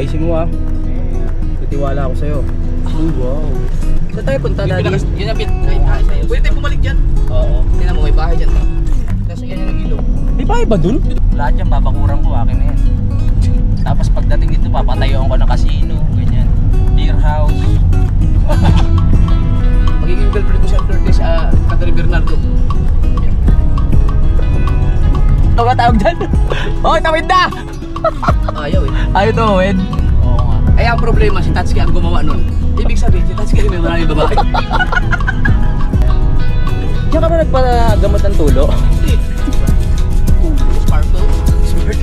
Ayusin mo ah. Titiwala ako sa'yo. Oh, wow. Saan tayo punta, Daddy? Yun ang pinakain sa'yo. Pwede tayo bumalik dyan. Oo. Tingnan mo, may bahay dyan. Kasi yan yung ilog. May bahay ba dun? Lahat yan, babakuran ko. Akin na yan. Tapos pagdating dito, papatayoan ko ng casino. Ganyan. Beer house. Magiging girlfriend ko si Flirtes, Catherine Bernardo. Ano ka tawag dyan? Oh, tawid na! Ayaw eh. Ayaw tawid? Oo nga. Ay, ang problema, si Tatsuki ang gumawa nun. Ibig sabihin, si Tatsuki may maraming babae. Diyan ka ba nagpagamot ng tulo? Hindi. Smart to. Smart.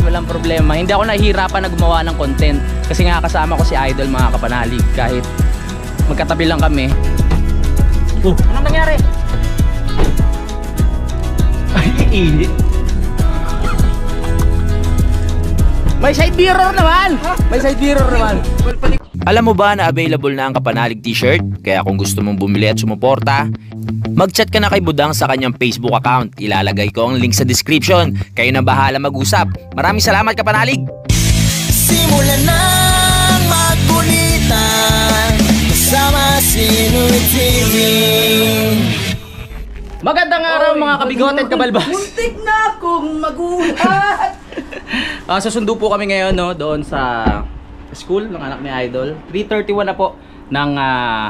Walang problema. Hindi ako nahihirapan na gumawa ng content. Kasi nga kasama ko si Idol, mga kapanalig. Kahit magkatabi lang kami. Anong nangyari? Ay, init. May side mirror naman! May side mirror naman. Alam mo ba na available na ang Kapanalig t-shirt? Kaya kung gusto mong bumili at sumuporta, mag-chat ka na kay Budang sa kanyang Facebook account. Ilalagay ko ang link sa description. Kayo na bahala mag-usap. Maraming salamat, Kapanalig! Simulan na magkulitan kasama si Nuit TV. Magandang araw mga kabigot at kabalbas. Muntik na akong magulat. Susundo po kami ngayon doon sa school ng anak ni Idol. 3:31 na po ng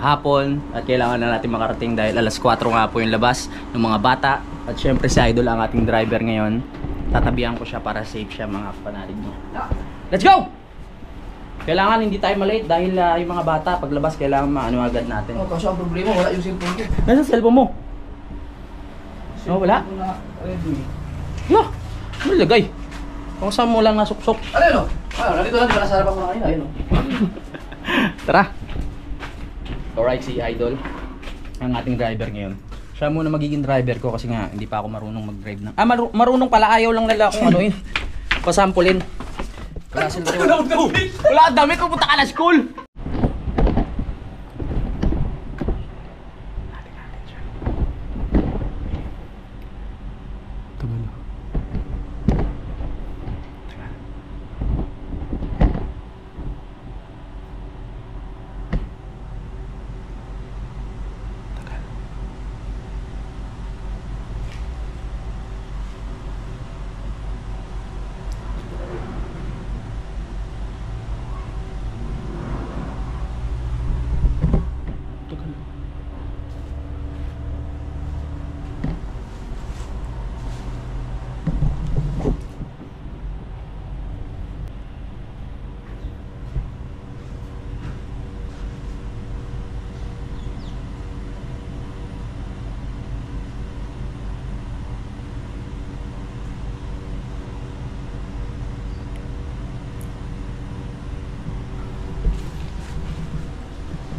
hapon at kailangan na natin makarating dahil alas 4 nga po yung labas ng mga bata. At syempre si Idol ang ating driver ngayon. Tatabihan ko siya para safe siya, mga kapanalig mo. Let's go! Kailangan hindi tayo malate dahil yung mga bata paglabas kailangan maano agad natin. Oh, kaso ang problema, wala yung cellphone ko. Nasaan cellphone mo? Oh, wala? Yo! Ano lagay? Kung saan mo lang nasuksok. Ano yun o? Nandito lang, di ba nasa harapan ko na kanina? Ayun o. Tara! Alright, si Idol ang ating driver ngayon. Siya muna magiging driver ko kasi nga hindi pa ako marunong mag-drive ng... marunong pala, ayaw lang nila kung ano yun. Pasampulin. Wala damit, pupunta ka na school!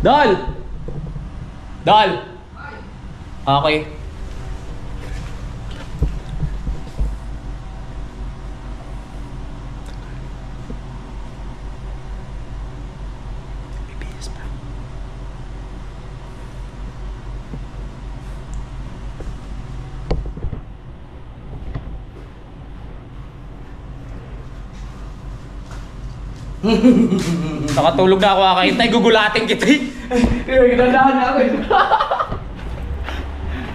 Dal! Dal! Okay. BBS pa. Nakatulog na ako, kakahintay, gugulatin kita. Ginandahan na ako eh.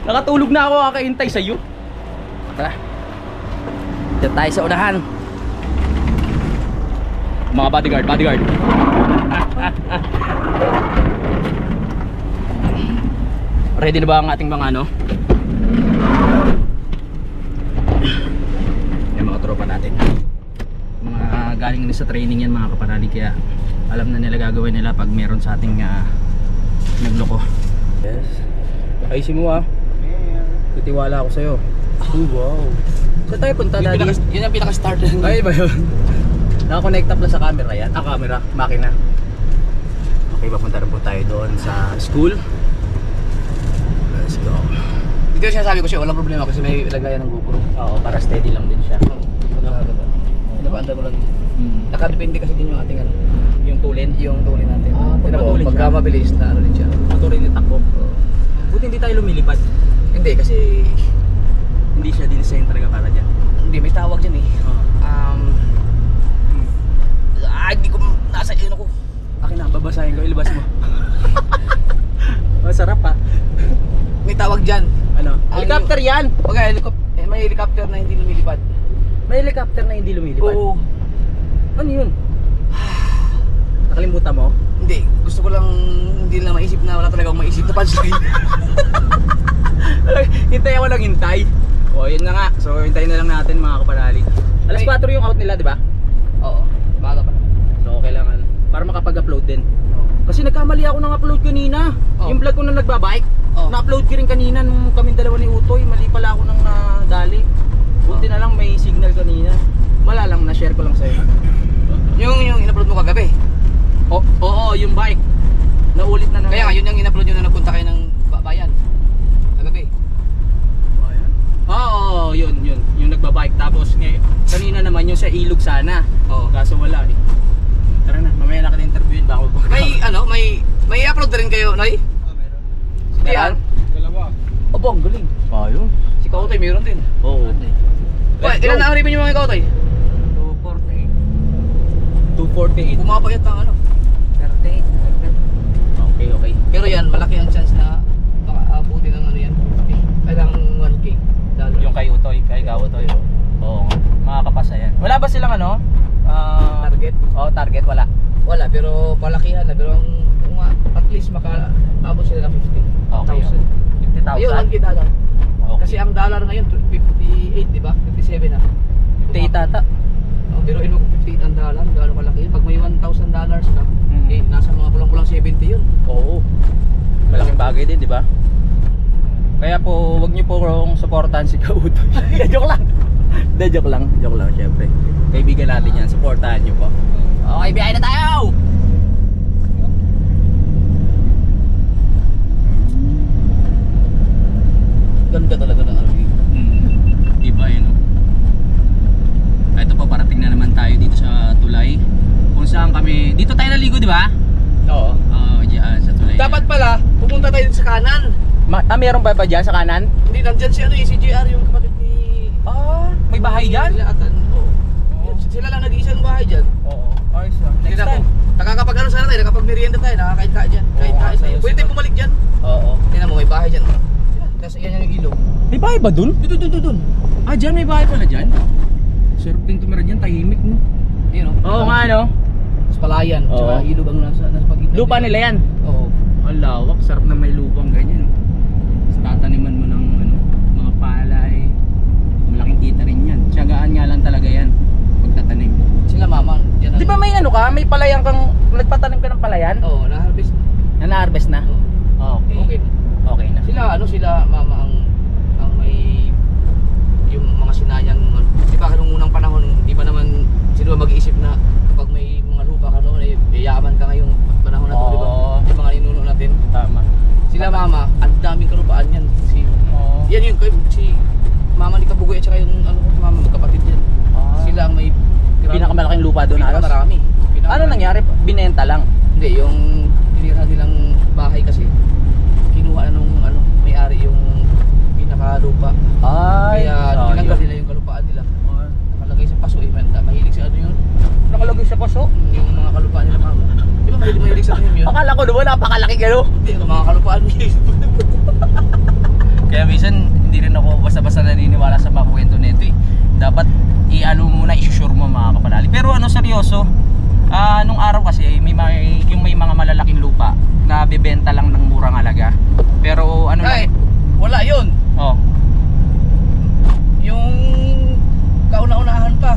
Nakatulog na ako, kakahintay sa'yo. Tara. Dito tayo sa unahan. Mga bodyguard. Ready na ba ang ating mga ano? Yung mga tropa natin. Mga galing na sa training yan, mga kapanalig, kaya alam na nila gagawin nila pag meron sa ating nagloko. Yes. Ayusin mo ah. Titiwala ako sa'yo. Oh, wow. Saan tayo punta, Daddy? Yun ang pinaka-start. Ay ba yun? Nakakonect up lang sa camera yan. Camera, makina. Okay, papunta rin po tayo doon sa school. Let's go. Ito yung sinasabi ko siya, walang problema kasi may lagayan ng GoPro. Oo, para steady lang din siya. Napanda mo lang. Nakadepende kasi din yung ating ano. Yung tulin? Yung tulin natin. Pag matulin pagka siya, mabilis na ano din siya. matulin yung takbo. Buti hindi tayo lumilipad. Hindi kasi Hindi siya dinesign talaga para dyan. hindi may tawag dyan eh. yan. Okay, may helicopter na hindi lumilipad. May helicopter na hindi lumilipad. Oo. Ano yun? Nakalimutan mo? Hindi, gusto ko lang hindi lang maisip na wala talaga akong maisip na punchline. Hintay ako lang hintay. O yun na nga. So hintayin na lang natin mga kapanalig. Alas 4 yung out nila, di ba? Oo, baga pa naman. So kailangan para makapag-upload din. Oo. Kasi nagkamali ako ng upload kanina. Oh. Yung vlog ko na nagbabike. Oh. Na-upload ko rin kanina nung kaming dalawa ni Utoy. Mali pala ako nang nadali. Buti na lang may signal kanina. Wala lang, na-share ko lang sa'yo. Yung in-upload mo kagabi. Oo, yung bike. Naulit na naman. Kaya nga, yun yung in-upload nyo na nagpunta kayo ng bayan. Kagabi. Oo, yun. Yung nagbabike. Tapos ngayon, kanina naman yung sa ilog sana. Oo. Kaso wala eh. Tara na, mamaya na kita interviewin ba ako. May upload na rin kayo, Noy? meron. Si Dian? Dalawa. Opo, ang galing. Ayun. Si Kautoy meron din. Oo. Ilan na ang review nyo mga Kautoy? 248. Pumapayat ng ano? 38. Okay. Pero yan, malaki ang chance na makaabuti ng ano yan. Kailangan 1K. Yung kay Utoy, kay Utoy. Oo, makakapasa yan. Wala ba silang ano? Target? Oo, target wala. Wala, pero palakihan na. Pero at least makaabot sila ng 50,000. Okay. 50,000. Ayun, 1K dollar. Okay. Kasi ang dollar ngayon, 58, di ba? 57 na. 58 ata. Pero ino 58 ang dollar, gaano kalaki yun? Pag may $1,000 ka, eh, nasa mga kulang-kulang 70 yun. Oo. Malaking bagay din, di ba? Kaya po, wag niyo po kong supportahan si Kautoy. Joke lang. Joke lang syempre. Kaibigan natin yan, supportahan niyo po. Okay, biyahe na tayo! Ganda talaga ng ano yun. Iba yun. Ito po, parating na naman tayo dito sa tulay. Kung saan kami, dito tayo naligo, di ba? Oo. Oo, diyan sa tulay. Dapat pala, pupunta tayo sa kanan. Meron pa ba dyan sa kanan? Hindi, nandyan si ano si JR, yung kapatid ni... May bahay dyan? Nila Atan. Oo. Sila lang nag-iisang bahay dyan. Oo. Ayos ah. Hindi na po. Nakakapag ano sana tayo, nakapag-merienda tayo, nakakain dyan. Kain tayo tayo. Pwede tayo bumalik dyan. Oo. Tingnan mo, may bahay dyan. Tapos yan yung ilog. May bahay ba dun? Dun. Ah, dyan may bahay pala dyan? Sarap din tumira dyan, tahimik no? Ayun o. Oo nga no? Tapos palayan, Oo. tsaka ilog ang nasa pagitan. Lupa nila yan? Oo. Ang lawak, sarap na may lupang ganyan. Tapos tataniman mo ng ano, mga palay. Malaking kita rin yan. Tiyagaan nga lang talaga yan pagtatanim. Sila mama, dyan Di ba may ano ka? May palayan kang, nagpatanim ka ng palayan? Oo, na-harvest. Na-harvest na? Oo. Okay. Okay. Okay na. Sila mama ang may yung mga sinayang di ba nung unang panahon hindi pa naman sino mag-iisip na kapag may mga lupa ka noon ay yayaman ka ngayong panahon na to, di ba? Oo. Yung mga ninuno natin. Tama. Sila mama, ang daming kalupaan yan. Yan yung si mama ni Kabugoy at saka yung ano ko mama magkapatid yan. Sila ang may Pinakamalaking lupa doon halos? marami. Ano nangyari? Binenta lang? Hindi, yung tinira nilang bahay kasi kinuha na nung ano, may-ari yung pinakalupa. Ay, Kaya tinanggal nila yung kalupaan nila. Nakalagay sa paso, mahilig sa ano yun. Nakalagay sa paso? Yung mga kalupaan nila mama. Di ba mahilig sa ano yun? Akala ko naman napakalaki gano. Hindi, mga kalupaan nila. Kaya minsan hindi rin ako basta-basta naniniwala sa mga kwento nito eh. Dapat i-ano muna, i-sure mo mga kapanali. Pero ano seryoso, nung araw kasi may mga malalaking lupa na bebenta lang ng murang halaga. Pero ano Ay, lang, wala yun. oh, Yung kauna-unahan pa.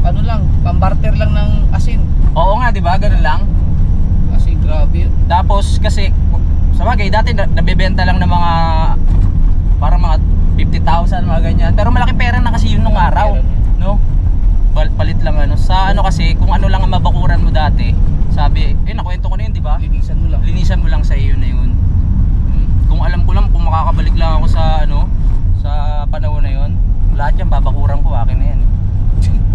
Ano lang, pambarter lang ng asin. oo nga 'di ba? Ganun lang. Asin, grabe yun. Tapos kasi sa bagay dati nabebenta lang ng mga parang mga 50,000 mga ganyan. Pero malaki pera na kasi yun nung araw, no? Palit lang ano. Sa ano kasi kung ano lang ang mabakuran mo dati, sabi, nakwento ko na yun, di ba? Linisan mo lang. Linisan mo lang sa iyo na yun. Kung alam ko lang, kung makakabalik lang ako sa ano, sa panahon na yun, lahat yan babakuran ko, akin na yan.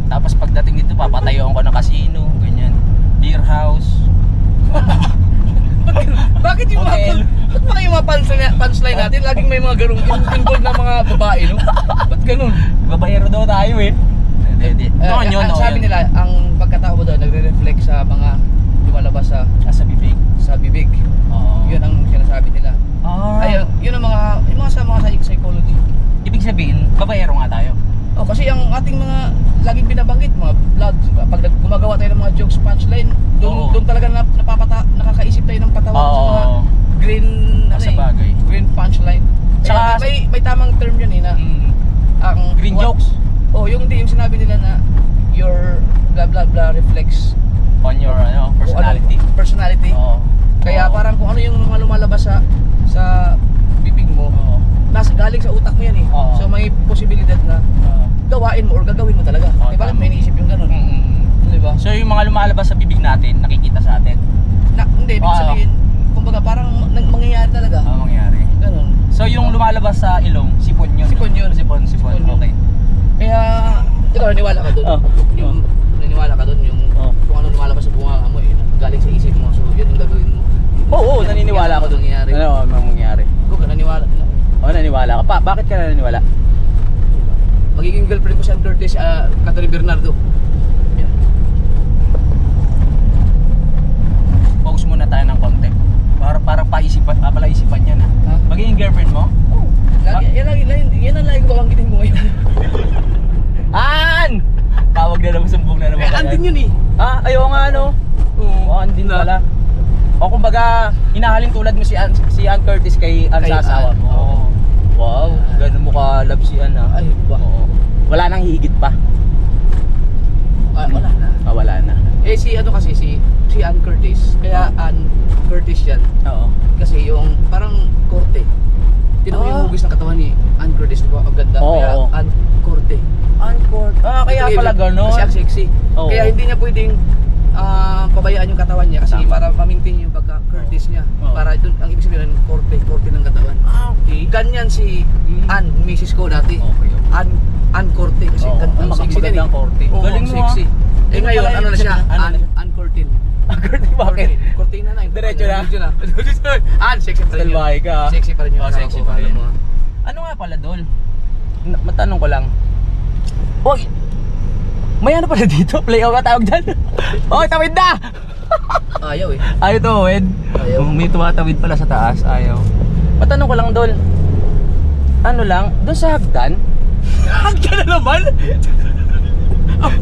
Tapos pagdating dito, papatayoan ko ng casino, ganyan. Beer house. Bakit yung Hotel. Ba't mga yung mga punchline natin laging may mga ganung involved na mga babae, no? Ba't ganun? Babayero daw tayo eh. Hindi. Noon yun, ang sabi nila, ang pagkatao mo doon nagre-reflect sa mga lumalabas sa bibig. sa bibig. Oo. Yun ang sinasabi nila. Ay, yun ang mga sa psychology. Ibig sabihin, babaero nga tayo. Oh, kasi ang ating mga laging binabanggit, mga vlogs, pag gumagawa tayo ng mga jokes, punchline, Oo. doon talaga nakakaisip tayo ng patawan sa mga Oo. green, Sa bagay. green punchline. Tsaka- Kaya may tamang term yun na ang Green jokes. Oh, yung sinabi nila na your blah blah blah reflects On your personality. Personality. Oo. Kaya Oo. parang kung ano yung mga lumalabas sa bibig mo, Oo. galing sa utak mo yan eh. Oo. So may posibilidad na Oo. gawain mo or gagawin mo talaga. Oo, Bakit tama. may iniisip yung ganun? Di ba? So yung mga lumalabas sa bibig natin, nakikita sa atin. Hindi, ibig Oo. sabihin, kumbaga parang mangyayari talaga. Ano mangyayari? Ganun. So yung lumalabas sa ilong, sipon yun. Sipon yun. Sipon. Sipon yun. Okay. Kaya, ikaw naniwala ka doon. Oo. Yung naniwala ka doon, yung Oo. kung ano lumalabas sa bunga mo, galing sa isip mo. So yun yung gagawin mo. Oo, naniniwala ako doon. Nangyayari. Ano ang mangyayari? Ikaw ka naniwala. Oo, naniniwala ka. Bakit ka naniniwala? Magiging girlfriend ko si Ann Curtis, Catherine Bernardo. Yan. Pause muna tayo ng konti. Parang palaisipan yan ha. Ha? Magiging girlfriend mo? Yan ang lagi ko babanggitin mo ngayon. An! Tawag na naman, sumbong na naman. Eh, andin yun eh. Ah, ayaw nga no. Oo, andin pala. O kumbaga, hinahalin tulad mo si Ann Curtis kay Ann Kay sa asawa Ann, mo. oo. Wow, ganun mo ka love si Ann ha. Ay, ba? Oo. Wala nang higit pa. Wala na. Wala na. Eh si Ann Curtis. Kaya Ann Curtis yan. Oo. Kasi yung parang korte. Tinan mo yung hugis ng katawan ni Ann Curtis, di ba? Ang ganda. Oo, Kaya oo. Ann Corte. Kaya pala gano'n. Kasi ang sexy. Oo. Kaya hindi niya pwedeng pabayaan yung katawan niya kasi Tama. para ma-maintain yung pagka Curtis niya. Oo. Para doon ang ibig sabihin korte ng katawan. Okay. Ganyan si Ann, Mrs. ko dati. Okay. Ann Corte kasi Oo, ang sexy din eh. magandang korte. Oo, Galing mo, sexy. ah. Eh Ano ngayon, pala ano na yung- siya? ano na siya? Ann Cortin. Bakit? Cortina na. Diretso na? Ann, sexy pa rin yun. Salbahe ka. Sexy pa rin yun. Oo, sexy pa rin. Alam mo. Ano nga pala Dol? Matanong ko lang. Oy! May ano pala dito? Playoff ka tawag dyan? Oy, tawid na! Ayaw eh. Ayaw tumawid? Ayaw. May tumatawid pala sa taas. Ayaw. Matanong ko lang Dol. Ano lang? Doon sa hagdan? Hagdan na naman?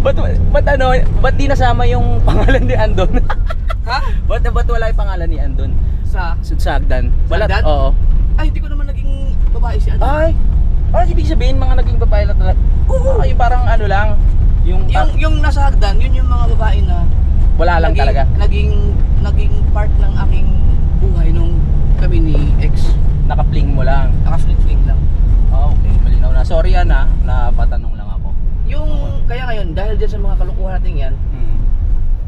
Ba't di nasama yung pangalan ni Andon? Ha? Ba't wala yung pangalan ni Andon? Sa? Sa hagdan? Wala. hagdan? Oo. Ay, hindi ko naman naging babae si Ann. Ay, ibig sabihin mga naging babae lang talaga. Oo. Ay, parang ano lang. Yung nasa hagdan, yun yung mga babae na wala lang talaga. Naging part ng aking buhay nung kami ni ex. Nakapling mo lang. Naka-fling lang. Okay, malinaw na. Sorry yan ha, napatanong lang ako. Kaya ngayon, dahil dyan sa mga kalukuhan natin yan,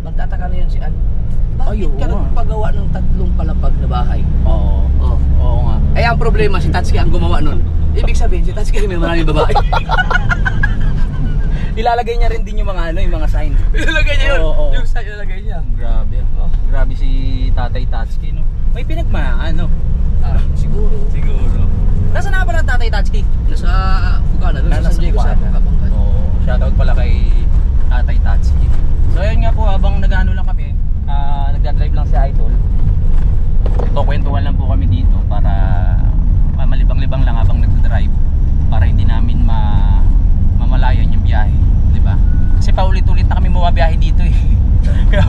magtataka na yun si Ann. Bakit Ay, oo ka nga. nagpagawa ng 3 palapag na bahay? Oo. Oh. Oo nga. Ay, ang problema, si Tatsuki ang gumawa nun. Ibig sabihin, si Tatsuki may maraming babae. Ilalagay niya rin din yung mga yung mga sign. Ilalagay niya yun. Oo. Yung sa ilalagay niya. Grabe. Grabe si Tatay Tatsuki, no. May pinagmaan, no. Siguro. Siguro. Nasaan na pala Tatay Tatsuki? Nasa Bukana, doon sa Nasa San Diego sa Bukana. Kapangkan. Oo. Shoutout pala kay Tatay Tatsuki. So ayun nga po, habang nag-ano lang kami, nagdadrive lang si Idol. Ito, kwentuhan lang po kami dito para malibang-libang lang habang nagdadrive para hindi namin mamalayan yung biyahe, di ba? Kasi paulit-ulit na kami bumabiyahe dito eh. Kaya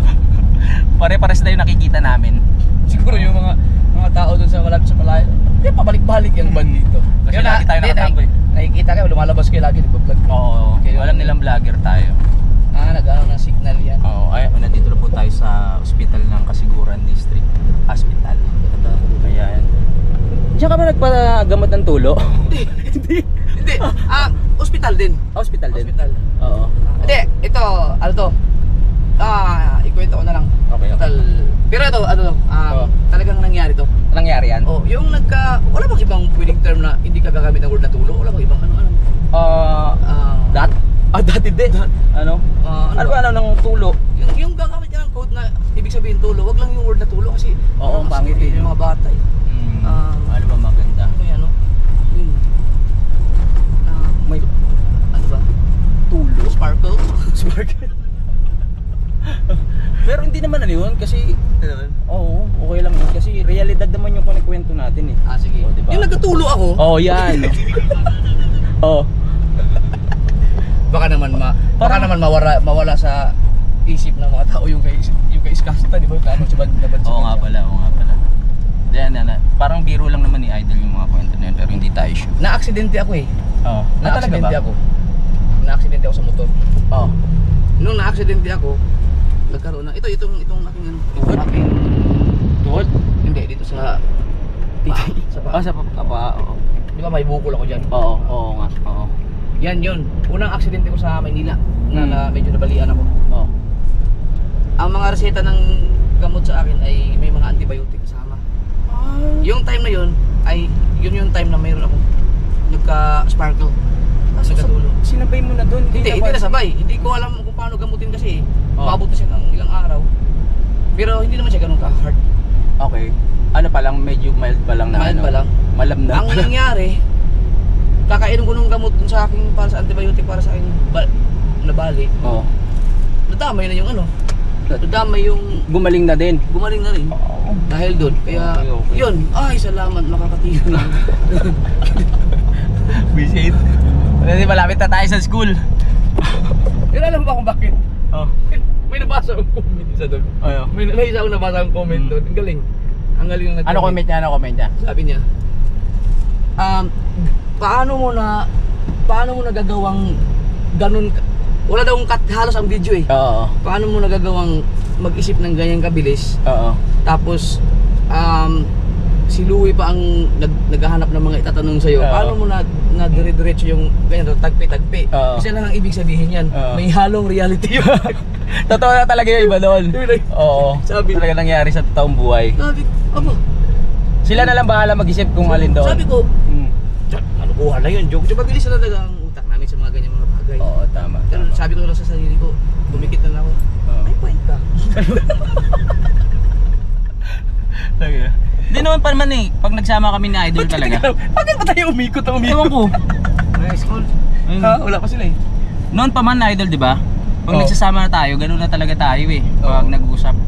pare-pares na yung nakikita namin. Siguro yung mga tao doon sa malapit sa palayan, hindi pabalik-balik yung van dito. Kasi lagi tayo nakatamboy. Nakikita kayo, lumalabas kayo lagi, nagbablog. Oo, Okay, alam nilang vlogger tayo. Nag-ano ng signal yan. Oo, nandito na po tayo sa ospital ng Kasiguran District Hospital. Ayan. Diyan ka ba nagpagamot ng tulo? Hindi. Hospital din. Hospital din? Hospital. Oo. Hindi, ito, ano to? Ikwento ko na lang. Okay. Total. Pero ito, talagang nangyari to. Nangyari yan? Oh, yung wala bang ibang pwedeng term na hindi ka gagamit ng word na tulo? Wala bang ibang ano? Dati din. Ano? Ano ng tulo? Yung gagamit ka ng code na ibig sabihin tulo, wag lang yung word na tulo kasi Oo, pangit kasi yun. yung mga bata eh. Ano ba maganda? Ano yan, no? Yun. May Ano ba? tulo? Sparkle? Sparkle. Pero hindi naman ano yun kasi oo, okay lang yun kasi realidad naman yung kunikwento natin eh. Sige. Oh, diba? Yung nagkatulo ako. Oh, yan. Oo. Baka naman mawala sa isip ng mga tao yung kay Iskasta, di ba? Ano sa band. Oo nga pala. Yan. Parang biro lang naman ni Idol yung mga kwento na yun, pero hindi tayo sure. Na-aksidente ako eh. Oo. Na-aksidente ako. Na-aksidente ako sa motor. Oo. Nung na-aksidente ako, nagkaroon na itong aking ano, aking Tuhod? hindi dito sa sa paa. Sa paa. Oo. Di ba may bukol ako diyan? Oo nga. Oo. Yan yun. Unang aksidente ko sa Maynila na medyo nabalian ako. Oo. Ang mga reseta ng gamot sa akin ay may mga antibiotic kasama. Yung time na yun ay yun yung time na mayroon ako nagka-sparkle. Nagkatulo. Sinabay mo na doon? Hindi nasabay. Hindi ko alam kung paano gamutin kasi. Maabot na siya ng ilang araw. Pero hindi naman siya ganun ka-hard. Okay. Ano pa lang, medyo mild pa lang na Mild pa lang. Malam na. Ang nangyari, kakainom ko nung gamot sa akin para sa antibiotic para sa akin nabali. Oo. Nadamay na yung ano. Nadamay yung Gumaling na din. gumaling na rin. Dahil doon. Kaya Okay. yun. Ay, salamat makakatiyo na. Visit. Kasi malapit na tayo sa school. Pero alam mo ba kung bakit? Oh. May nabasa akong comment isa doon. Ayo. May isa akong nabasa akong comment doon. Ang galing. Ang galing ng Ano comment niya? Sabi niya, paano mo nagagawang ganun wala daw halos ang video eh. Oo. Paano mo nagagawang mag-isip ng ganyang kabilis? Oo. Tapos si Louie pa ang naghahanap ng mga itatanong sa iyo. Oo. Paano mo na dire-diretso yung ganyan tagpi-tagpi? Oo. Isa lang ang ibig sabihin yan. Oo. May halong reality yun. Totoo na talaga yung iba doon. Oo. Sabi- Talaga nangyari sa totoong buhay. Sabi, aba, Sila na lang bahala mag-isip kung alin doon. sabi ko, Hmm. ano kuha na yun, joke. Mabilis na talaga ang utak namin sa mga ganyan mga bagay. Oo, tama. Pero sabi ko lang sa sarili ko, tumikit na lang ako. Oo. May point ka. Hindi naman pa naman eh, pag nagsama kami ni Idol talaga. Bakit ba tayo umikot na Ewan ko. May school? Ayun. Ha? Wala pa sila eh. Noon pa man Idol, di ba? Pag Oo. nagsasama na tayo, ganoon na talaga tayo eh. Pag Oo. nag-usap,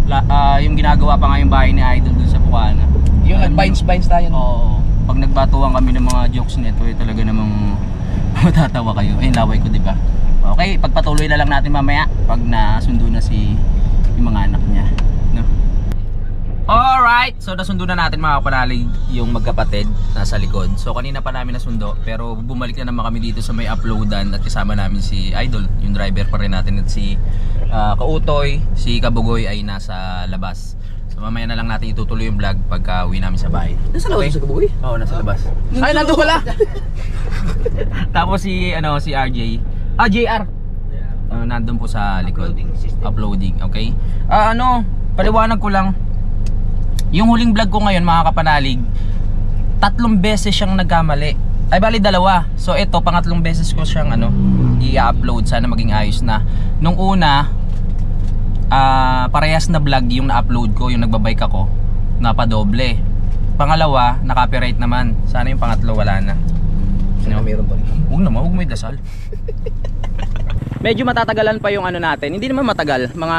yung ginagawa pa nga yung bahay ni Idol dun sa Bukana. Yung nag-binds tayo. No? Oo. Pag nagbatuan kami ng mga jokes nito, eh, talaga namang matatawa kayo. Ayun, laway ko, di ba? Okay, pagpatuloy na lang natin mamaya pag nasundo na yung mga anak niya, no? Alright, so nasundo na natin mga kapanalig yung magkapatid nasa likod. So kanina pa namin nasundo, pero bumalik na naman kami dito sa may uploadan at kasama namin si Idol, yung driver pa rin natin, at si Kautoy, si Kabugoy ay nasa labas. So mamaya na lang natin itutuloy yung vlog pagka uwi namin sa bahay. Nasa labas sa Kabugoy? Oo, nasa labas. Ay, nandun pala! Tapos si RJ. JR. Nandun po sa likod. Uploading, okay? Paliwanag ko lang. Yung huling vlog ko ngayon mga kapanalig, 3 beses siyang nagkamali. Ay bali 2. So ito, pangatlong beses ko siyang i-upload. Sana maging ayos na. Nung una, parehas na vlog yung na-upload ko, yung nagbabike ako, napadoble. Pangalawa, na-copyright naman. Sana yung pangatlo wala na. Sana meron pa rin. Huwag naman, huwag may dasal. Medyo matatagalan pa yung natin. Hindi naman matagal, mga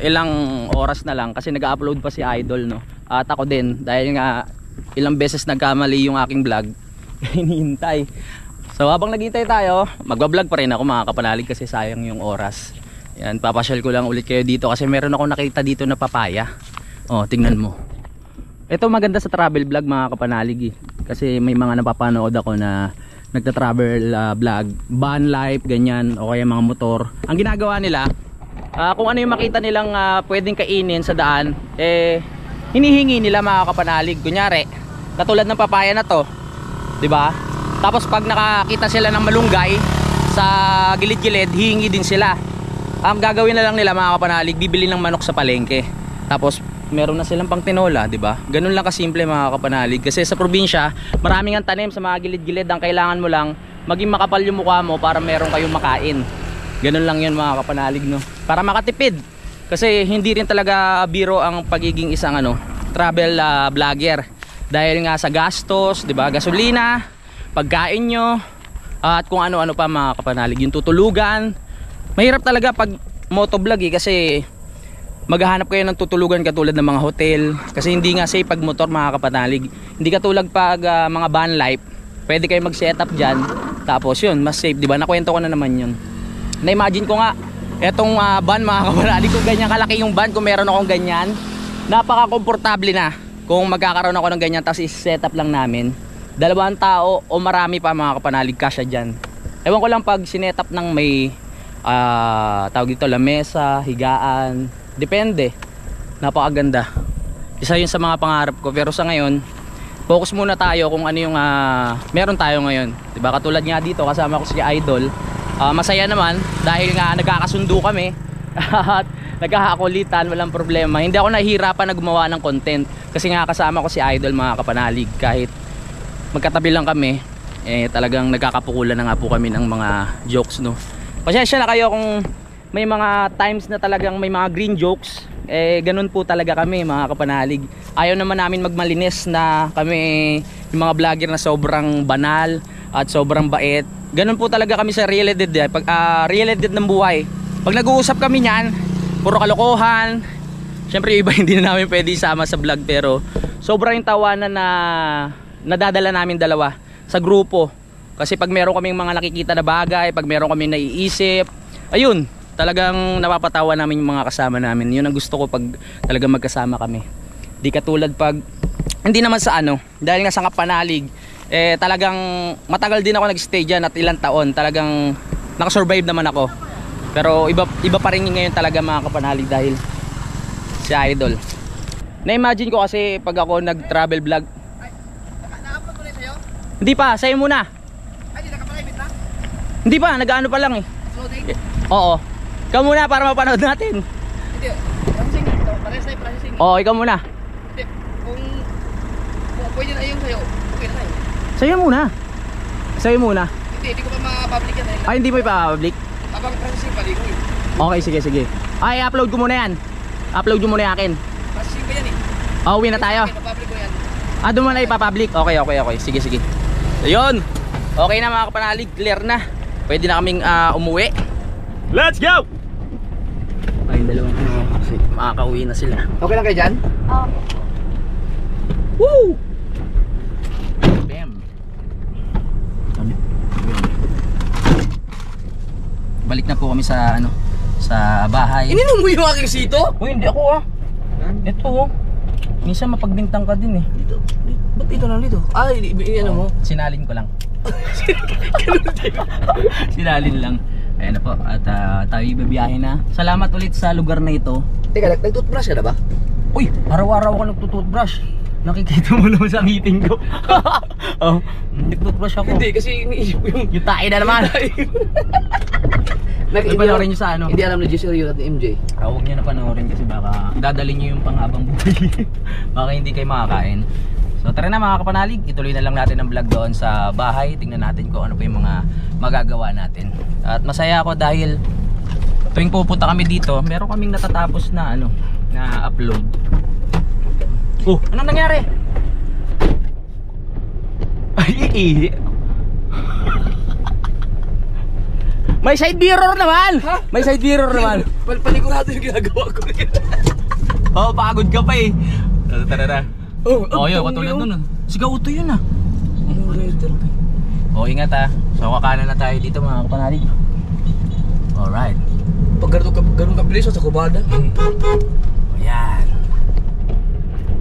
ilang oras na lang kasi nag-upload pa si Idol, no. At ako din, dahil nga ilang beses nagkamali yung aking vlog, hinihintay. So habang naghihintay tayo, magba-vlog pa rin ako mga kapanalig kasi sayang yung oras. Yan, papasyal ko lang ulit kayo dito kasi meron ako nakita dito na papaya. Oh, tingnan mo. Ito maganda sa travel vlog mga kapanalig eh. Kasi may mga napapanood ako na nagta-travel vlog, van life, ganyan, o kaya mga motor. Ang ginagawa nila, kung ano yung makita nilang pwedeng kainin sa daan, hinihingi nila mga kapanalig. Kunyari, katulad ng papaya na to, 'di ba? Tapos pag nakakita sila ng malunggay sa gilid-gilid, hihingi din sila. Ang gagawin na lang nila mga kapanalig, bibili ng manok sa palengke. Tapos meron na silang pang tinola, 'di ba? Ganun lang kasimple mga kapanalig. Kasi sa probinsya, maraming ang tanim sa mga gilid-gilid. Ang kailangan mo lang maging makapal yung mukha mo para meron kayong makain. Ganun lang 'yun mga kapanalig, no? Para makatipid. Kasi hindi rin talaga biro ang pagiging isang travel vlogger. Dahil nga sa gastos, 'di ba? Gasolina, pagkain nyo, at kung ano-ano pa mga kapanalig, yung tutulugan. Mahirap talaga pag motovlog kasi maghahanap kayo ng tutulugan katulad ng mga hotel, kasi hindi nga safe pag motor mga kapanalig. Hindi katulad pag mga van life, pwede kayo mag setup dyan Tapos yun, mas safe, di ba? Nakwento ko na naman yun. Na-imagine ko nga, etong van mga kapanalig, kung ganyan kalaki yung van, kung meron akong ganyan, napaka-komportable na. Kung magkakaroon ako ng ganyan, tapos i-set up lang namin. 2 tao o marami pa mga kapanalig, kasya dyan. Ewan ko lang pag sinet up ng may, tawag dito, lamesa, higaan, depende. Napakaganda. Isa yun sa mga pangarap ko, pero sa ngayon, focus muna tayo kung ano yung meron tayo ngayon. Diba? Katulad nga dito, kasama ko si Idol. Masaya naman dahil nga nagkakasundo kami at nagkakakulitan, walang problema. Hindi ako nahihirapan na gumawa ng content kasi nga kasama ko si Idol mga kapanalig. Kahit magkatabi lang kami, talagang nagkakapukulan na nga po kami ng mga jokes, no. Pasensya na kayo kung may mga times na talagang may mga green jokes. Ganun po talaga kami mga kapanalig. Ayaw naman namin magmalinis na kami yung mga vlogger na sobrang banal at sobrang bait. Ganun po talaga kami sa realidad, pag realidad ng buhay. Pag nag-uusap kami niyan, puro kalokohan. Syempre iba hindi na namin pwede isama sa vlog, pero sobrang tawanan na nadadala namin dalawa sa grupo. Kasi pag meron kaming mga nakikita na bagay, pag meron kaming naiisip, ayun, talagang napapatawa namin yung mga kasama namin. Yun ang gusto ko pag talagang magkasama kami. Di katulad pag hindi naman sa dahil nga sa kapanalig, talagang matagal din ako nag-stay dyan at ilang taon. Talagang nakasurvive naman ako. Pero iba pa rin ngayon talaga mga kapanalig dahil si Idol. Na-imagine ko kasi pag ako nag-travel vlog. Na-upload ko na sa'yo? Hindi pa, sa'yo muna. Ay, di nakaprivate na? Hindi pa, nag-ano pa lang eh. Uploading? Oo. Ikaw muna para mapanood natin. Hindi, processing. Parehas na yung processing. Oo, ikaw muna. Hindi, kung pwede na yung sa'yo, okay na sa'yo. Sa'yo muna. Sa'yo muna. Hindi ko pa ma-public yan. Ay, hindi mo ipa-public? Habang processing, paligoy. Okay, sige. Ay, upload ko muna yan. Upload mo muna yung akin. Processing pa yan eh. Uwi na tayo. Okay, na-public ko yan. Doon mo na ipa-public. Okay. Sige. Ayun. Okay na mga kapanalig, clear na. Pwede na kaming umuwi. Let's go! Ay, dalawang kasi makakauwi na sila. Okay lang kayo dyan? Woo! Bam! Balik na po kami sa sa bahay. Ininom mo yung aking sito? Uy, hindi ako Ito minsan mapagbintang ka din eh. Dito. Ba't ito lang dito? Ay, ano mo? Sinalin ko lang. Sinalin lang. Ayan na po. At tayo ibibiyahe na. Salamat ulit sa lugar na ito. Teka, nag-toothbrush ka na ba? Uy, araw-araw ako nagtutoothbrush. Nakikita mo naman sa ngipin ko. Nagtutoothbrush ako. Hindi, kasi iniisip ko yung tayo na naman. Panoorin nyo sa Hindi alam ni Jesse Rio at ni MJ. Huwag nyo na panoorin kasi baka dadalhin nyo yung pang-abang buhay. Baka hindi kayo makakain. So tara na mga kapanalig, ituloy na lang natin ang vlog doon sa bahay. Tingnan natin kung ano pa yung mga magagawa natin. At masaya ako dahil tuwing pupunta kami dito, meron kaming natatapos na na upload. Oh, anong nangyari? Ay, may side mirror naman! Ha? May side mirror naman. Panigurado yung ginagawa ko. Pagod ka pa eh. Tara. Yun, katulad nun. Sigaw uto yun ah. Ingat ah. So kakanan na tayo dito mga kapanalig. Alright. Pag ganun kabilis sa kubada. Yan.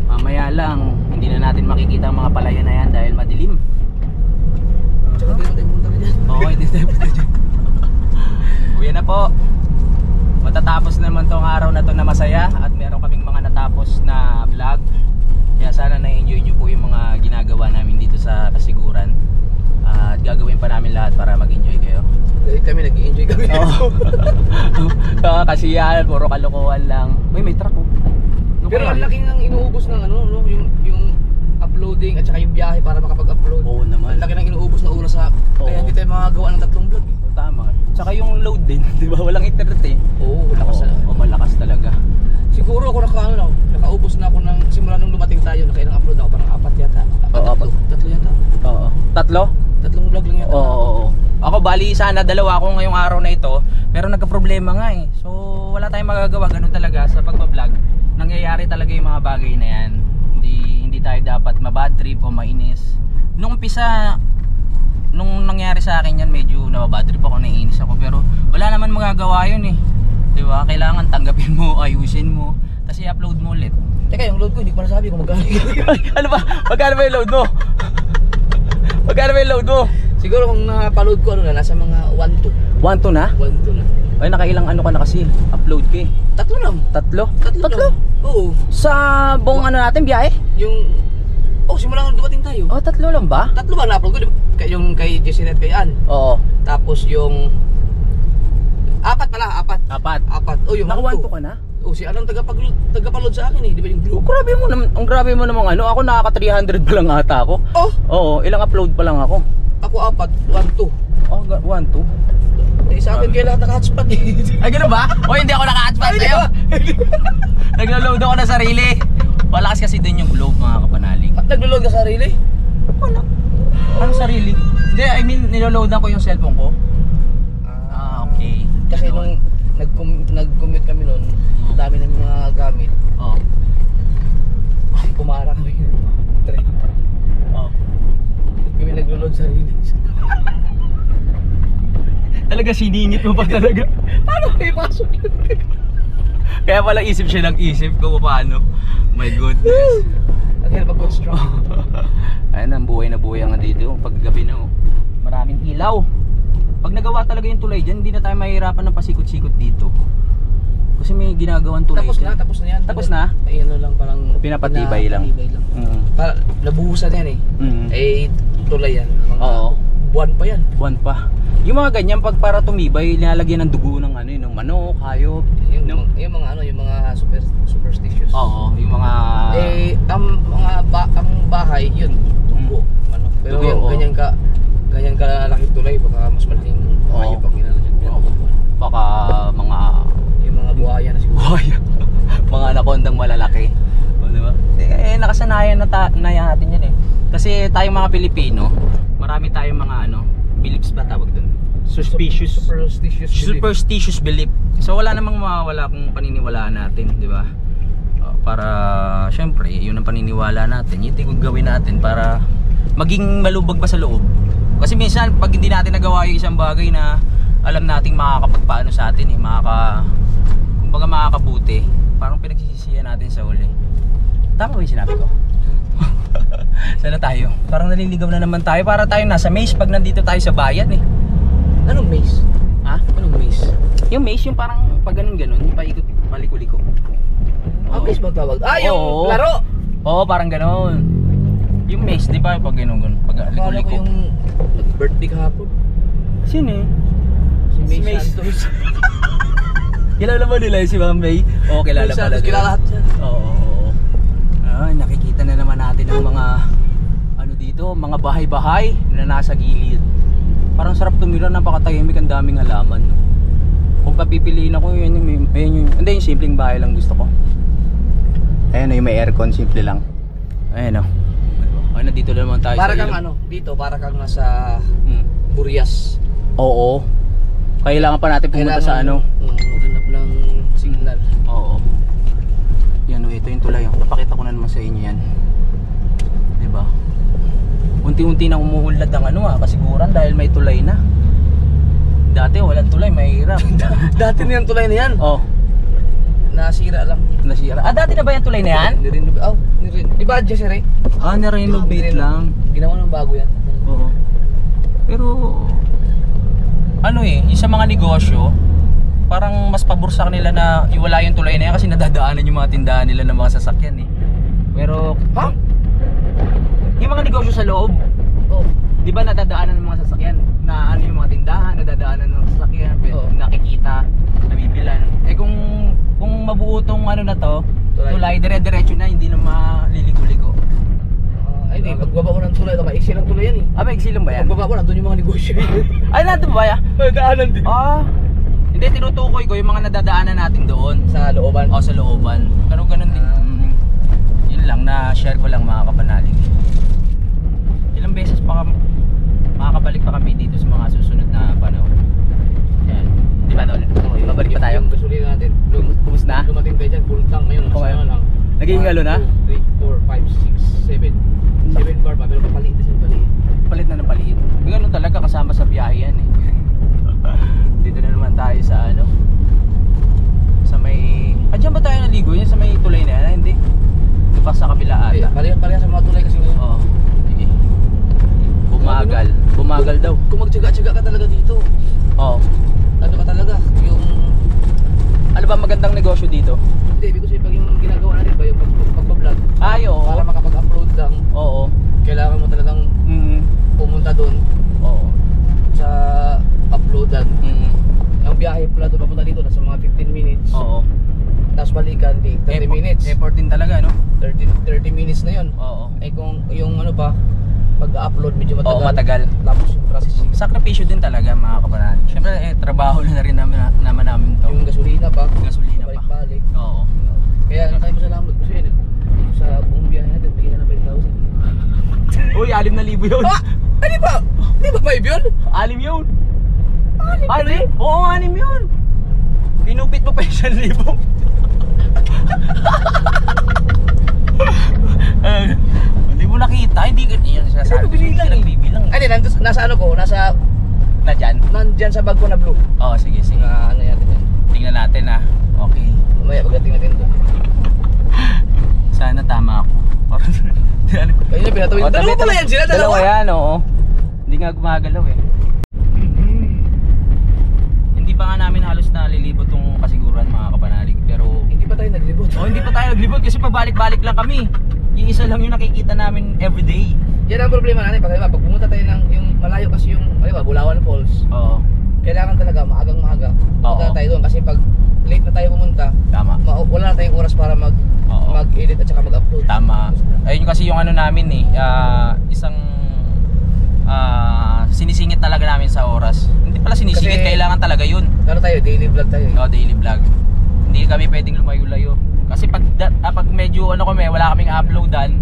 Mamaya lang, hindi na natin makikita ang mga palayan na yan dahil madilim. Tsaka hindi natin punta na dyan. Okay, hindi tayo punta dyan. Uwi na po. Matatapos naman tong araw na to na masaya at meron kaming mga natapos na vlog. Kaya sana na-enjoy nyo po yung mga ginagawa namin dito sa Kasiguran. At gagawin pa namin lahat para mag-enjoy kayo. Kami nag-enjoy kami dito. Kasi yan, puro kalokohan lang. May truck oh. Pero ang laki ng inuubos ng yung uploading at saka yung biyahe para makapag-upload. Oo naman. Ang laki ng inuubos na oras sa kaya hindi tayo makagawa ng 3 vlog. Tama. Tsaka yung load din, di ba? Walang internet eh. Oo, malakas talaga. Malakas talaga. Siguro ako nakaubos na ako ng simula nung dumating tayo, nakailang upload ako, parang 4 yata. Tatlo yata. Oo. 3? 3 vlog lang yata. Oo. Ako bali sana 2 ako ngayong araw na ito, pero nagka-problema nga eh. So wala tayong magagawa, ganun talaga sa pagba-vlog. Nangyayari talaga yung mga bagay na yan. Hindi tayo dapat ma-bad trip o mainis. Nung umpisa nung nangyari sa akin yan, medyo nababadrip ako, naiinis ako. Pero wala naman magagawa yun eh. Diba? Kailangan tanggapin mo, ayusin mo, tapos i-upload mo ulit. Teka, yung load ko, hindi ko pa nasabi kung magkano. Ano ba? Magkano ba yung load mo? Magkano ba yung load mo? Siguro kung napaload ko, ano na, nasa mga 1-2. 1-2 na? 1-2 na. Ay, nakailang ano ka na kasi? Upload ka eh. 3 lang. Tatlo? Tatlo? Oo. Sa buong ano natin, biyahe? Yung... simula nung dumating tayo. Oh, 3 lang ba? 3 ba na-upload ko? Yung kay Jessinet kay Ann. Oo. Tapos yung... 4 pala, 4. 4. Yung Naka 1-2 ano to? ka na? Si anong tagapaload sa akin eh, di ba yung blue? Grabe mo naman, ang grabe mo namang ano, ako nakaka 300 pa lang ata ako. Oh! Oo, ilang upload pa lang ako. Ako 4, 1-2. Oh, 1-2. Eh sa akin kaya lahat naka-hotspot eh. Ay, gano'n ba? O, hindi ako naka-hotspot sa'yo. Naglo-load ako na sarili. Malakas kasi din yung globe, mga kapanalig. Naglo-load ka sa sarili? Ano? Ano sarili? Hindi, I mean, niloloadan ko yung cellphone ko. Okay. Kasi nung nag-commute kami noon, dami ng mga gamit. Oo. Pumara kami. Train. Oo. Kami naglo-load sa sarili. Talaga siningit mo pa talaga. Paano kayo pasok yun? Kaya pala isip siya ng isip ko paano. My goodness. Ang hirap mag-construct. Ayun, ang buhay na buhay nga dito. Paggabi na oh. Maraming ilaw. Pag nagawa talaga yung tulay dyan, hindi na tayo mahihirapan ng pasikot-sikot dito. Kasi may ginagawang tulay Tapos dyan. na, tapos na yan. Tapos na? Ay, ano lang, parang Pinapatibay lang. Para, nabuhusan yan eh. Mm. Eh, tulay yan. Mga Oo. buwan pa yan. Buwan pa. Yung mga ganyan, pag para tumibay, nilalagyan ng dugo ng ano, ng manok, hayop. Yung mga superstitious. Oo, yung mga... Eh, ang bahay, yun, dugo. Ano? Pero Dugo, yung oo. ganyan ka laking tulay, baka mas malaking Oo. hayop pag ginano dyan. Oo. Baka mga... Yung mga buhaya na siguro. Buhay. Mga anakondang malalaki. O, diba? Nakasanayan na natin yan eh. Kasi tayong mga Pilipino, marami tayong mga ano, beliefs ba tawag dun? Superstitious belief. So wala namang mawawala kung paniniwalaan natin, di ba? Para syempre, yun ang paniniwala natin. Yun yung gawin natin para maging malubag pa sa loob. Kasi minsan pag hindi natin nagawa yung isang bagay na alam nating makakapagpaano sa atin, kumbaga makakabuti, parang pinagsisisihan natin sa uli. Tama ba yung sinabi ko? Sana tayo. Parang naliligaw na naman tayo. Para tayo nasa maze pag nandito tayo sa bayan eh. Anong maze? Ha? Anong maze? Yung maze, yung parang pag ganun-ganun, yung paikot, paliko-liko. Maze ba tawag? Yung Oo. laro! Oo, parang ganun. Yung maze, di ba? Pag ganun-ganun, pag Akala ko liko-liko. yung birthday kahapon. Sino eh? Si May Maze. Santos. Kilala ba nila yung si Ma'am May? Oo, kilala May pala Santos, nila. kilala lahat yan. Oo. Ay, nakikita na naman natin ang mga ano dito, mga bahay-bahay na nasa gilid. Parang sarap tumira, napakatahimik, ang daming halaman. No? Kung papipiliin ako, yun yung hindi, yung simpleng bahay lang gusto ko. Ayun, yung may aircon, simple lang. Ayun, ay, nandito na naman tayo Para sa kang ilog. ano, dito, para kang nasa Hmm. Burias. Oo. Kailangan pa natin pumunta sa ano. Maghanap ng signal. Oo. Yan o, ito yung tulay. Napakita ko na naman sa inyo yan. Diba? Unti-unti nang umuulad ang ano kasiguran dahil may tulay na. Dati walang tulay, mahirap. Dati na yung tulay na yan. Oh, Nasira lang. nasira. Dati na ba yung tulay na yan? Di ba Jessere? Na-renovate lang. Ginawa ng bago yan. Oo. Pero ano yung sa mga negosyo, parang mas pabor sa kanila na iwala yung tulay na yan kasi nadadaanan yung mga tindahan nila ng mga sasakyan eh. Pero Ha? yung mga negosyo sa loob, Oh. di ba nadadaanan ng mga sasakyan? Na ano yung mga tindahan, nadadaanan ng sasakyan, Oo. nakikita, nabibilan. Eh kung mabuo tong ano na to, tulay dire-diretso na, hindi na maliligo-ligo. Ay di, pagbaba ko ng tulay, maiksi lang tulay yan eh. Ah, may exilong ba yan? Pagbaba ko, nandun yung mga negosyo. Ay, nandun ba yan? Daanan din. Ah, hindi, tinutukoy ko yung mga nadadaanan natin doon. Sa looban. O sa looban. Pero ganun din. Yun lang, na-share ko lang mga kapanalig. Ilang beses pa makakabalik pa kami dito sa mga susunod na panahon. Yan. Di ba Tol? Babalik pa tayo. Yung gasolina natin. Ubus na? Lumating tayo dyan, full tank ngayon. Okay. Ano lang. Naging halo na? 1, 2, 3, 4, 5, 6, 7. 7 bar pa, pero papalit na siya palit. palit na ng palit. Ganun talaga, kasama sa biyahe yan eh. Dito na naman tayo sa ano, sa may, dyan ba tayo naligo? Yan sa may tulay na yan? Hindi, ito pa sa kabila ata. Pareha sa mga tulay kasi ngayon. Oo, sige. Bumagal daw. Kung magtyaga-tyaga ka talaga dito, Oo. ano ka talaga, yung... Ano ba magandang negosyo dito? Hindi, ibig ko sabihin pag yung ginagawa natin ba, yung pagpa-vlog, Ay, oo. para makapag-upload lang, Oo. kailangan mo talagang pumunta doon Oo. sa uploadan. Mm. Ang biyahe pala doon papunta dito, nasa mga 15 minutes. Oo. Tapos balikan, 30 minutes. Effort din talaga, no? 30 minutes na yun. Oo. Eh kung yung ano pa, pag-upload medyo matagal. Oo, matagal. Tapos yung processing. Sakripisyo din talaga mga kapanalig. Siyempre, trabaho na rin naman namin to. Yung gasolina pa. Gasolina pa. Balik-balik. Oo. Kaya tayo pasalamat kasi yun. Sa buong biyahe natin, bigyan na ng 5,000. Uy, 6,000 yun. Ano ba? Di ba 5 yun? 6 yun. 6? Oo, 6 yun. Pinupit mo pa yung 1,000. Hindi mo nakita, hindi ganyan sinasabi. Ano binilang eh? Nagbibilang. Ay, di, nasa ano ko, nasa, Na dyan? nandyan sa bag ko na blue. Oo, sige, sige. Na ano natin yan. Tingnan natin ah. Okay. Mamaya pagdating natin doon. Sana tama ako. Kayo na pinatawid. Oh, Dalawa pala yan sila, Dalawa yan, oo. Hindi nga gumagalaw eh. Hindi pa nga namin halos nalilibot tong kasiguran mga kapanalig. Pero Hindi pa tayo naglibot. hindi pa tayo naglibot kasi pabalik-balik lang kami. Iisa lang yung nakikita namin everyday. Yan ang problema natin. Pag pumunta tayo ng yung malayo kasi yung Bulawan Falls, Oo. kailangan talaga maagang maaga. Oo. Pumunta tayo doon kasi pag late na tayo pumunta, Tama. wala na tayong oras para Oo. mag-edit at saka mag-upload. Tama. Ayun kasi yung ano namin eh, isang sinisingit talaga namin sa oras. Hindi pala sinisingit, Kasi- kailangan talaga yun. Ano tayo, daily vlog tayo. Oh, daily vlog. Hindi kami pwedeng lumayo-layo. Kasi pag medyo ano kami, wala kaming uploadan,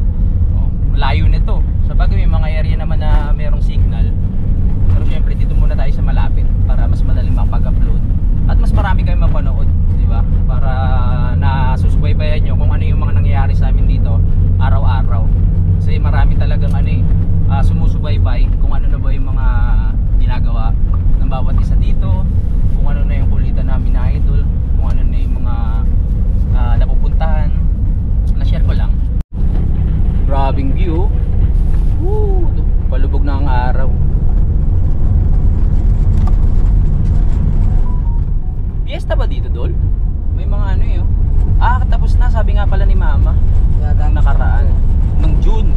layo nito. Sa bagay may mga area naman na merong signal. Pero syempre dito muna tayo sa malapit para mas madaling makapag-upload. At mas marami kayong mapanood, di ba? Para nasusubaybayan nyo kung ano yung mga nangyayari sa amin dito araw-araw. Kasi marami talagang sumusubaybay kung ano na ba yung mga ginagawa ng bawat isa dito, kung ano na yung kulitan namin na idol, kung ano na yung mga napupuntahan. Na-share ko lang. Grabing view. Woo! Palubog na ang araw. Fiesta ba dito, Dol? May mga ano yun. Tapos na, sabi nga pala ni Mama nakaraan nung June.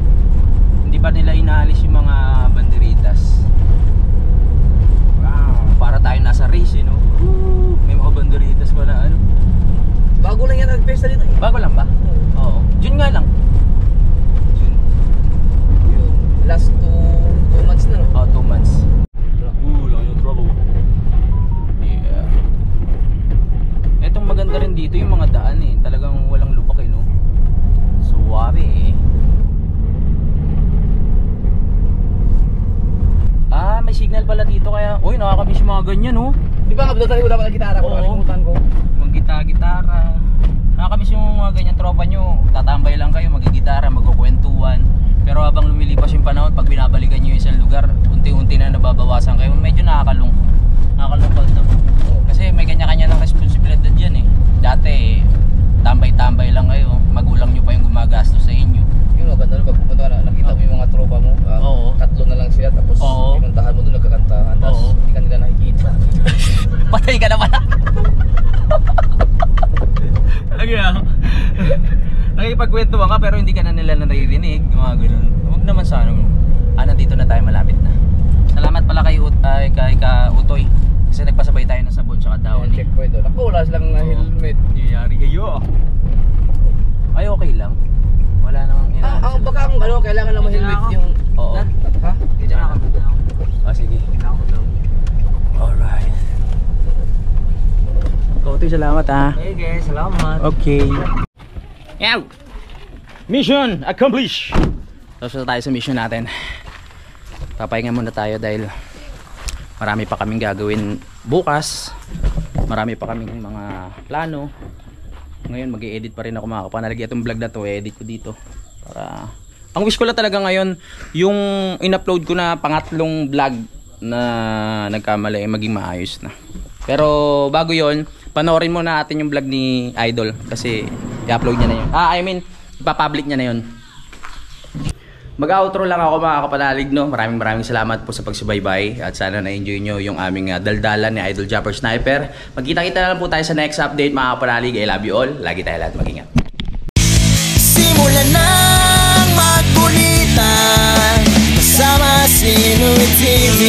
Hindi pa nila inaalis yung mga banderitas. Wow, para tayo nasa race, no? Woo! May mga banderitas pa na ano. Bago lang yan nag-pesta dito eh. Bago lang ba? Oo. June nga lang. June. Yung last 2 months na, no? Oh, 2 months. Lang yung trouble. Yeah. Etong maganda rin dito yung mga daan eh. Talagang walang lubak eh, no? Suwabe eh. May signal pala dito kaya. Uy, nakakamiss yung mga ganyan, no? Di ba nga tayo dapat ng gitara ko? Oo. Nakalimutan ko. Mag-gitara. Nakakamiss yung mga ganyan tropa nyo. Tatambay lang kayo, magigitara, magkukwentuhan. Pero habang lumilipas yung panahon, pag binabalikan nyo yung isang lugar, unti-unti na nababawasan kayo. Medyo nakakalungkot. Nakakalungkot na. Kasi may kanya-kanya ng responsibilidad yan eh. Dati, tambay-tambay lang kayo. Magulang nyo pa yung gumagastos sa inyo. Yung maganda pag pumunta ka na, nakita mo yung mga tropa mo. Oo. Tatlo na lang sila, tapos Oo. pinuntahan mo doon, nagkakantahan. Tapos Oo. hindi ka nila nakikita. Patay ka naman. Nakikipagkwentuhan ka pero hindi ka na nila naririnig. Mga ganun. Huwag naman sana. Nandito na tayo, malapit na. Salamat pala kay Utoy. Kasi nagpasabay tayo ng sabon tsaka daon. Yung checkpoint doon. Ako, wala silang helmet. Nangyayari kayo. Ay, okay lang. Wala namang Ang baka ang ano, kailangan lang helmet yung... Oo. Ha? Dito na ako. Sige. Alright. Utoy, salamat ha. Okay, salamat. Okay. Yaw! Mission accomplished! Tapos na tayo sa mission natin. Papahinga muna tayo dahil marami pa kaming gagawin bukas. Marami pa kaming mga plano. Ngayon mag-i-edit pa rin ako mga kapanalig. Itong vlog na to, edit ko dito para Ang wish ko lang talaga ngayon, yung in-upload ko na pangatlong vlog na nagkamali maging maayos na. Pero bago yon, panoorin mo natin yung vlog ni Idol kasi i-upload niya na yun. Ipapublic niya na yun. Mag-outro lang ako mga kapanalig, no? Maraming salamat po sa pagsubaybay at sana na-enjoy nyo yung aming daldalan ni Idol Japper Sniper. Magkita-kita na lang po tayo sa next update mga kapanalig. I love you all. Lagi tayo lahat mag-ingat. Simulan ng magkulitan kasama Sinoy TV.